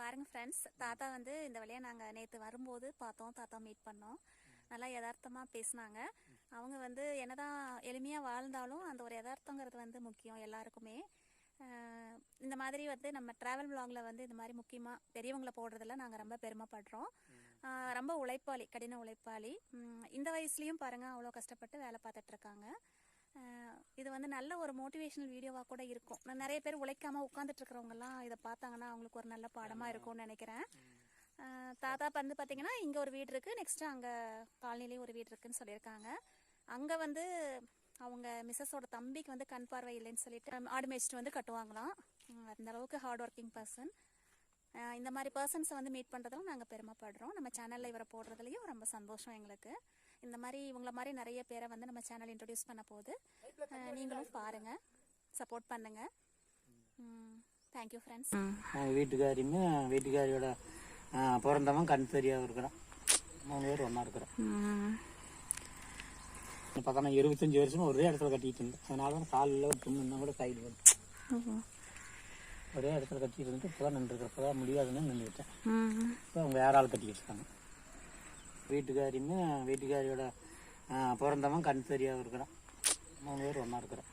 பாருங்க ஃப்ரெண்ட்ஸ், தாத்தா வந்து இந்த வழியாக நாங்கள் நேற்று வரும்போது பார்த்தோம். தாத்தா மீட் பண்ணோம். நல்லா யதார்த்தமாக பேசினாங்க. அவங்க வந்து என்னதான் எளிமையாக வாழ்ந்தாலும் அந்த ஒரு யதார்த்தங்கிறது வந்து முக்கியம் எல்லாருக்குமே. இந்த மாதிரி வந்து நம்ம ட்ராவல் விலாகில் வந்து இந்த மாதிரி முக்கியமாக பெரியவங்களை போடுறதில்ல நாங்கள் ரொம்ப பெருமைப்படுறோம். ரொம்ப உழைப்பாளி, கடின உழைப்பாளி. இந்த வயசுலேயும் பாருங்கள் அவ்வளோ கஷ்டப்பட்டு வேலை பார்த்துட்ருக்காங்க. இது வந்து நல்ல ஒரு மோட்டிவேஷனல் வீடியோவாக கூட இருக்கும். நான் நிறைய பேர் உழைக்காமல் உட்காந்துட்டு இருக்கிறவங்கலாம் இதை பார்த்தாங்கன்னா அவங்களுக்கு ஒரு நல்ல பாடமாக இருக்கும்னு நினைக்கிறேன். தாத்தா வந்து பார்த்தீங்கன்னா இங்கே ஒரு வீடு இருக்குது, நெக்ஸ்ட்டு அங்கே காலனிலேயும் ஒரு வீடு இருக்குதுன்னு சொல்லியிருக்காங்க. அங்கே வந்து அவங்க மிஸ்ஸஸோட தம்பிக்கு வந்து கண் பார்வை இல்லைன்னு சொல்லிட்டு ஆடு மேய்ச்சிட்டு வந்து கட்டுவாங்களாம். அந்த அளவுக்கு ஹார்ட் ஒர்க்கிங் பர்சன். இந்த மாதிரி பர்சன்ஸை வந்து மீட் பண்ணுறதும் நாங்கள் பெருமைப்படுறோம். நம்ம சேனலில் இவரை போடுறதுலையும் ரொம்ப சந்தோஷம் எங்களுக்கு. இந்த மாதிரி இவங்கள மாதிரி நிறைய பேரை வந்து நம்ம சேனல் இன்ட்ரடியூஸ் பண்ண போது நீங்களும் பாருங்கள், சப்போர்ட் பண்ணுங்கள். Thank you friends. வீட்டுக்காரியுமே வீட்டுக்காரியோட பிறந்தவன் கண் சரியாக இருக்கிறான். 3 பேர் ஒன்றா இருக்கிறோம். பார்த்தா 25 வருஷமா ஒரே இடத்துல கட்டிட்டு இருந்தேன். அதனால தான் காலில் ஒரு தும்முன்னா கூட சைடு வரும். ஒரே இடத்துல கட்டிட்டு இருந்துட்டு இப்போ தான் நின்றுருக்கிறேன். இப்போ தான் முடியாதுன்னு நின்றுக்கிட்டேன். இப்போ அவங்க வேற ஆள் கட்டி வச்சுருக்காங்க. வீட்டுக்காரியுமே வீட்டுக்காரியோட பிறந்தவன் கண் சரியாக இருக்கிறான். 3 பேர் ஒன்றா இருக்கிறோம்.